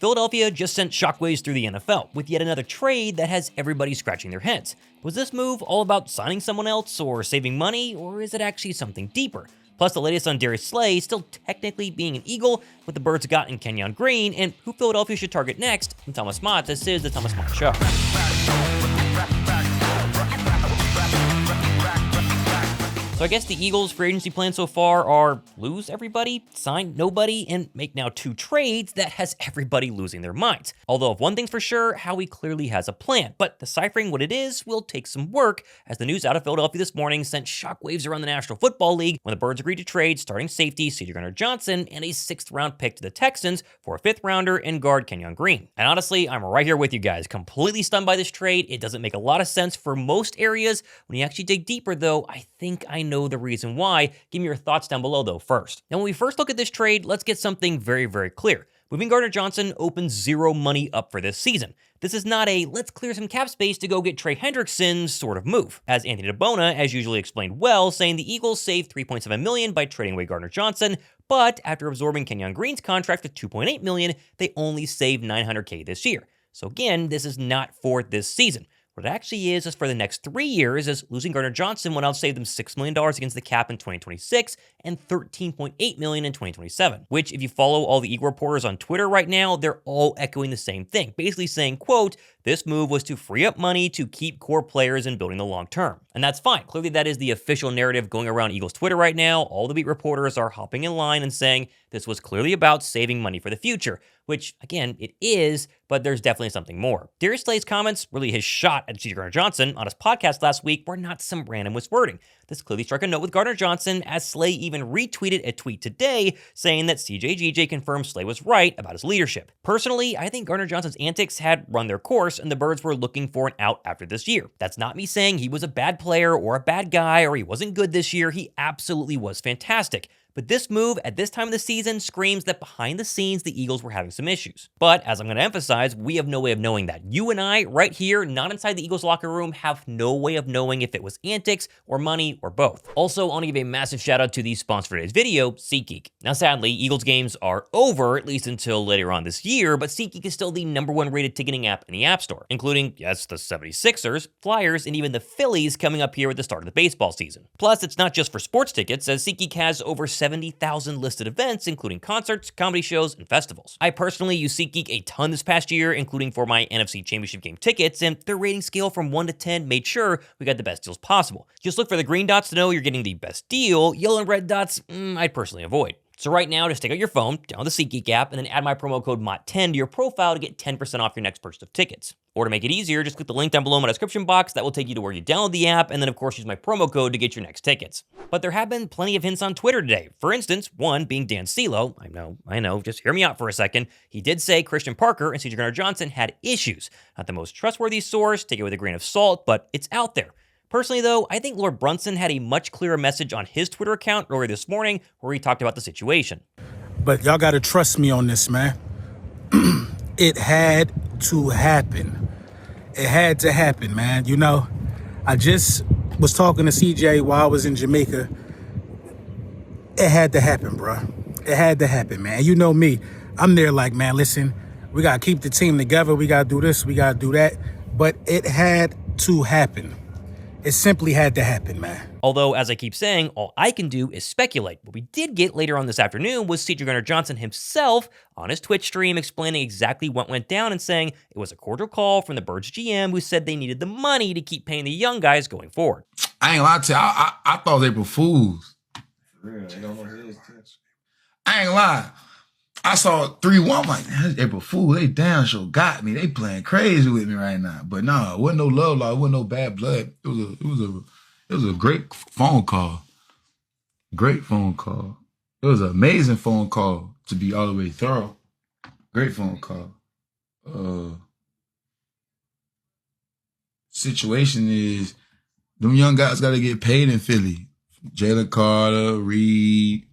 Philadelphia just sent shockwaves through the NFL with yet another trade that has everybody scratching their heads. Was this move all about signing someone else or saving money, or is it actually something deeper? Plus, the latest on Darius Slay still technically being an Eagle, what the Birds got in Kenyon Green, and who Philadelphia should target next. I'm Thomas Mott. This is the Thomas Mott Show. So I guess the Eagles' free agency plans so far are lose everybody, sign nobody, and make now 2 trades that has everybody losing their minds. Although if one thing's for sure, Howie clearly has a plan, but deciphering what it is will take some work, as the news out of Philadelphia this morning sent shockwaves around the National Football League when the Birds agreed to trade starting safety CJ Gardner-Johnson and a 6th-round pick to the Texans for a 5th-rounder and guard Kenyon Green. And honestly, I'm right here with you guys, completely stunned by this trade. It doesn't make a lot of sense for most areas. When you actually dig deeper, though, I think I know the reason why. Give me your thoughts down below, though, first. Now, when we first look at this trade, let's get something very, very clear. Moving Gardner-Johnson opens 0 money up for this season. This is not a let's clear some cap space to go get Trey Hendrickson sort of move. As Anthony DeBona, as usually explained well, saying the Eagles saved $3.7 million by trading away Gardner-Johnson, but after absorbing Kenyon Green's contract of $2.8 million, they only saved $900K this year. So again, this is not for this season. What it actually is for the next 3 years, as losing Gardner-Johnson will now save them $6 million against the cap in 2026 and $13.8 million in 2027, which if you follow all the Eagle reporters on Twitter right now, they're all echoing the same thing, basically saying, quote, this move was to free up money to keep core players in building the long term. And that's fine. Clearly, that is the official narrative going around Eagles Twitter right now. All the beat reporters are hopping in line and saying this was clearly about saving money for the future, which, again, it is, but there's definitely something more. Darius Slay's comments, really his shot at CJ Gardner-Johnson on his podcast last week, were not some random wording. This clearly struck a note with Gardner-Johnson, as Slay even retweeted a tweet today saying that CJGJ confirmed Slay was right about his leadership. Personally, I think Gardner-Johnson's antics had run their course, and the Birds were looking for an out after this year. That's not me saying he was a bad player or a bad guy or he wasn't good this year. He absolutely was fantastic. But this move at this time of the season screams that behind the scenes, the Eagles were having some issues. But as I'm going to emphasize, we have no way of knowing that. You and I, right here, not inside the Eagles locker room, have no way of knowing if it was antics or money or both. Also, I want to give a massive shout out to the sponsor for today's video, SeatGeek. Now, sadly, Eagles games are over, at least until later on this year, but SeatGeek is still the #1 rated ticketing app in the App Store, including, yes, the 76ers, Flyers, and even the Phillies coming up here at the start of the baseball season. Plus, it's not just for sports tickets, as SeatGeek has over 70,000 listed events, including concerts, comedy shows, and festivals. I personally use SeatGeek a ton this past year, including for my NFC Championship game tickets, and their rating scale from 1 to 10 made sure we got the best deals possible. Just look for the green dots to know you're getting the best deal. Yellow and red dots, I'd personally avoid. So right now, just take out your phone, download the SeatGeek app, and then add my promo code MOTT10 to your profile to get 10% off your next purchase of tickets. Or to make it easier, just click the link down below in my description box. That will take you to where you download the app, and then of course use my promo code to get your next tickets. But there have been plenty of hints on Twitter today. For instance, one being Dan Silo. I know, just hear me out for a second. He did say Christian Parker and CJ Gardner-Johnson had issues. Not the most trustworthy source, take it with a grain of salt, but it's out there. Personally, though, I think Lord Brunson had a much clearer message on his Twitter account earlier this morning where he talked about the situation. But y'all got to trust me on this, man. It had to happen. It had to happen, man. You know, I just was talking to CJ while I was in Jamaica. It had to happen, bro. It had to happen, man. You know me. I'm there like, man, listen, we got to keep the team together. We got to do this. We got to do that. But it had to happen. It simply had to happen, man. Although, as I keep saying, all I can do is speculate. What we did get later on this afternoon was CJ Gardner-Johnson himself on his Twitch stream explaining exactly what went down and saying it was a cordial call from the Birds GM who said they needed the money to keep paying the young guys going forward. I ain't gonna lie to you, I thought they were fools. For real, they don't know his touch. I ain't gonna lie. I saw 3-1, I'm like, man, April Fool, they damn sure got me. They playing crazy with me right now. But no, it wasn't no love law, it wasn't no bad blood. It was a great phone call. Great phone call. It was an amazing phone call to be all the way thorough. Great phone call. Situation is, them young guys got to get paid in Philly. Jalen Carter, Reed,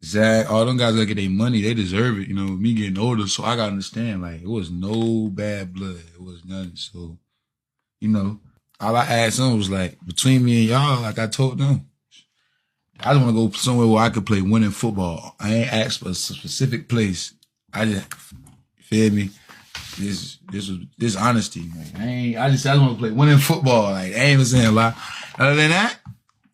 Zach, all them guys gotta get their money. They deserve it. You know, me getting older, so I gotta understand, like, it was no bad blood. It was nothing. So, you know, all I asked them was like, between me and y'all, like I told them, I just want to go somewhere where I could play winning football. I ain't asked for a specific place. I just Feel me? This honesty. Like, I just want to play winning football. Like, I ain't even saying a lie. Other than that,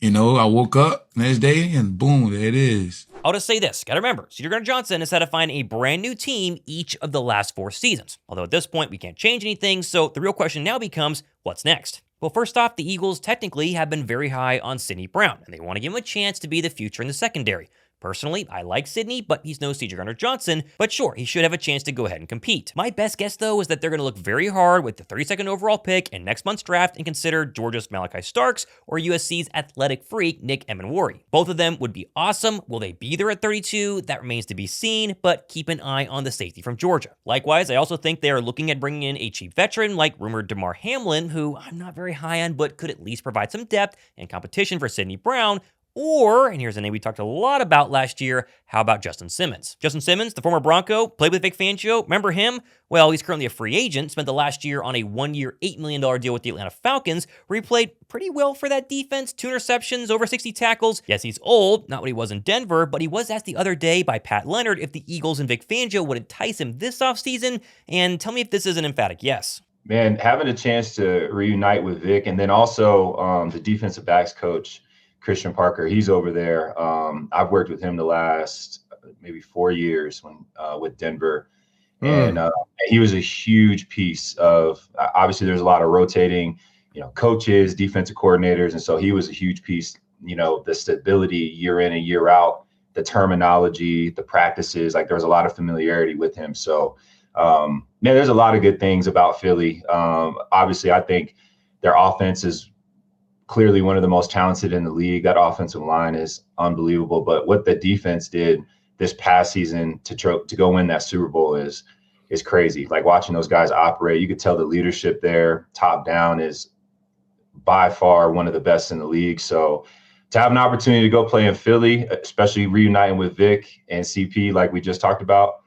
you know, I woke up next day and boom, there it is. I'll just say this. Gotta remember, CJ Gardner-Johnson has had to find a brand new team each of the last 4 seasons. Although at this point, we can't change anything, so the real question now becomes, what's next? Well, first off, the Eagles technically have been very high on Sidney Brown, and they want to give him a chance to be the future in the secondary. Personally, I like Sidney, but he's no CJ Gardner-Johnson, but sure, he should have a chance to go ahead and compete. My best guess, though, is that they're going to look very hard with the 32nd overall pick in next month's draft and consider Georgia's Malachi Starks or USC's athletic freak Nick Emmanwori. Both of them would be awesome. Will they be there at 32? That remains to be seen, but keep an eye on the safety from Georgia. Likewise, I also think they are looking at bringing in a cheap veteran like rumored Damar Hamlin, who I'm not very high on, but could at least provide some depth and competition for Sidney Brown. Or, and here's a name we talked a lot about last year, how about Justin Simmons? Justin Simmons, the former Bronco, played with Vic Fangio. Remember him? Well, he's currently a free agent, spent the last year on a 1-year, $8 million deal with the Atlanta Falcons, where he played pretty well for that defense, 2 interceptions, over 60 tackles. Yes, he's old, not what he was in Denver, but he was asked the other day by Pat Leonard if the Eagles and Vic Fangio would entice him this offseason, and tell me if this is an emphatic yes. Man, having a chance to reunite with Vic, and then also the defensive backs coach, Christian Parker, he's over there. I've worked with him the last maybe 4 years when with Denver, and he was a huge piece of. Obviously, there's a lot of rotating, coaches, defensive coordinators, and so he was a huge piece. The stability year in and year out, the terminology, the practices. Like there was a lot of familiarity with him. So, man, there's a lot of good things about Philly. Obviously, I think their offense is clearly one of the most talented in the league. That offensive line is unbelievable. But what the defense did this past season to go win that Super Bowl is crazy. Like watching those guys operate, you could tell the leadership there, top down, is by far one of the best in the league. So to have an opportunity to go play in Philly, especially reuniting with Vic and CP, like we just talked about,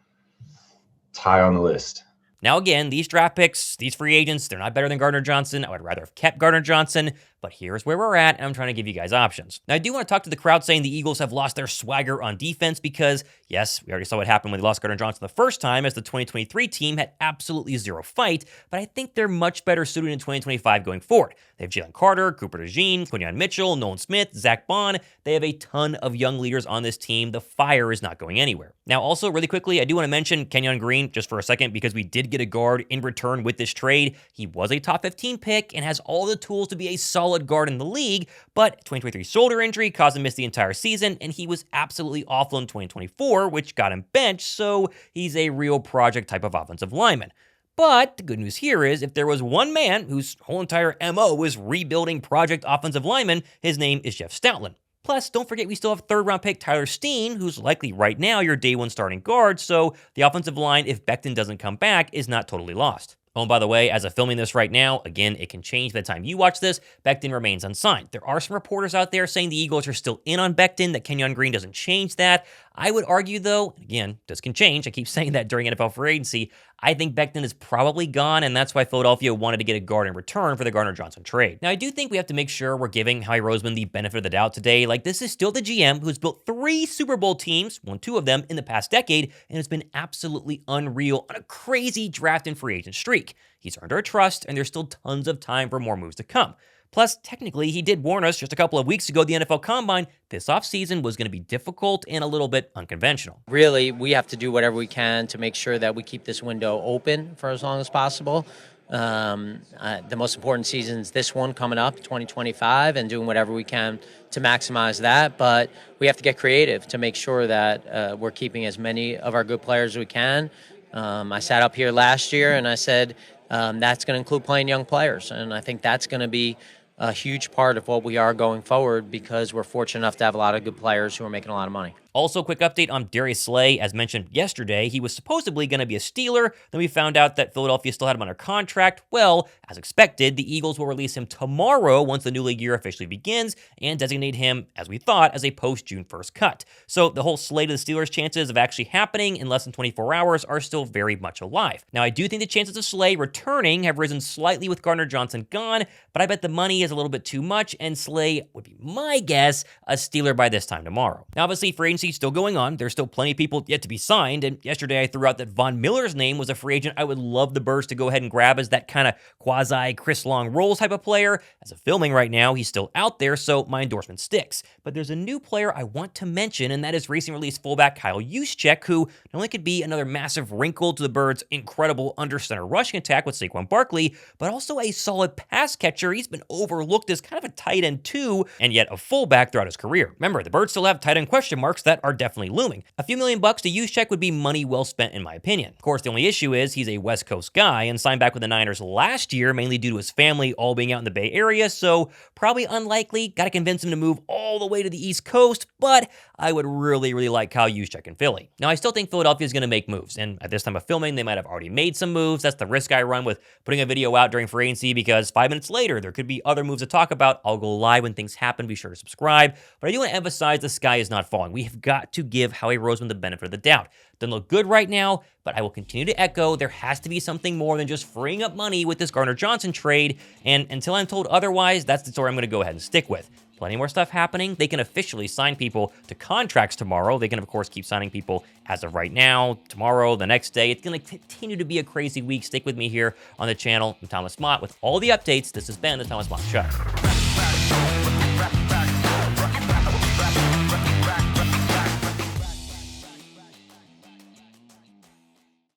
it's high on the list. Now again, these draft picks, these free agents, they're not better than Gardner-Johnson. I would rather have kept Gardner-Johnson, but here's where we're at, and I'm trying to give you guys options. Now, I do want to talk to the crowd saying the Eagles have lost their swagger on defense because, yes, we already saw what happened when they lost Gardner-Johnson the first time, as the 2023 team had absolutely zero fight, but I think they're much better suited in 2025 going forward. They have Jalen Carter, Cooper DeJean, Quinyon Mitchell, Nolan Smith, Zach Bond. They have a ton of young leaders on this team. The fire is not going anywhere. Now, also, really quickly, I do want to mention Kenyon Green just for a second because we did get a guard in return with this trade. He was a top 15 pick and has all the tools to be a solid guard in the league, but 2023 shoulder injury caused him to miss the entire season, and he was absolutely awful in 2024, which got him benched, so he's a real project type of offensive lineman. But the good news here is if there was one man whose whole entire MO was rebuilding project offensive linemen, his name is Jeff Stoutland. Plus, don't forget we still have third-round pick Tyler Steen, who's likely right now your day one starting guard, so the offensive line, if Becton doesn't come back, is not totally lost. Oh, and by the way, as of filming this right now, again, it can change by the time you watch this, Becton remains unsigned. There are some reporters out there saying the Eagles are still in on Becton, that Kenyon Green doesn't change that. I would argue, though, again, this can change. I keep saying that during NFL free agency. I think Becton is probably gone, and that's why Philadelphia wanted to get a guard in return for the Gardner-Johnson trade. Now, I do think we have to make sure we're giving Howie Roseman the benefit of the doubt today. Like, this is still the GM who's built 3 Super Bowl teams, won 2 of them in the past decade, and has been absolutely unreal on a crazy draft and free agent streak. He's earned our trust, and there's still tons of time for more moves to come. Plus, technically, he did warn us just a couple of weeks ago at the NFL Combine this offseason was going to be difficult and a little bit unconventional. Really, we have to do whatever we can to make sure that we keep this window open for as long as possible. The most important season is this one coming up, 2025, and doing whatever we can to maximize that. But we have to get creative to make sure that we're keeping as many of our good players as we can. I sat up here last year and I said that's going to include playing young players, and I think that's going to be a huge part of what we are going forward because we're fortunate enough to have a lot of good players who are making a lot of money. Also, quick update on Darius Slay. As mentioned yesterday, he was supposedly going to be a Steeler. Then we found out that Philadelphia still had him under contract. Well, as expected, the Eagles will release him tomorrow once the new league year officially begins and designate him, as we thought, as a post-June 1st cut. So the whole slate of the Steelers' chances of actually happening in less than 24 hours are still very much alive. Now, I do think the chances of Slay returning have risen slightly with Gardner-Johnson gone, but I bet the money is a little bit too much, and Slay would be my guess, a Steeler by this time tomorrow. Now, obviously, free agency agency still going on. There's still plenty of people yet to be signed. And yesterday I threw out that Von Miller's name was a free agent I would love the Birds to go ahead and grab as that kind of quasi Chris Long Rolls type of player. As of filming right now, he's still out there, so my endorsement sticks. But there's a new player I want to mention, and that is recently released fullback Kyle Juszczyk, who not only could be another massive wrinkle to the Birds' incredible under center rushing attack with Saquon Barkley, but also a solid pass catcher. He's been overlooked as kind of a tight end too, and yet a fullback throughout his career. Remember, the Birds still have tight end question marks that are definitely looming. A few $1 million to Juszczyk would be money well spent in my opinion. Of course, the only issue is he's a West Coast guy and signed back with the Niners last year, mainly due to his family all being out in the Bay Area, so probably unlikely. Got to convince him to move all the way to the East Coast, but I would really like Kyle Juszczyk in Philly. Now, I still think Philadelphia is going to make moves, and at this time of filming, they might have already made some moves. That's the risk I run with putting a video out during free agency, because 5 minutes later, there could be other moves to talk about. I'll go live when things happen. Be sure to subscribe. But I do want to emphasize the sky is not falling. We have got to give Howie Roseman the benefit of the doubt. Doesn't look good right now, but I will continue to echo there has to be something more than just freeing up money with this Gardner-Johnson trade, and until I'm told otherwise, that's the story I'm going to go ahead and stick with. Plenty more stuff happening. They can officially sign people to contracts tomorrow. They can, of course, keep signing people as of right now, tomorrow, the next day. It's going to continue to be a crazy week. Stick with me here on the channel. I'm Thomas Mott with all the updates. This has been the Thomas Mott Show.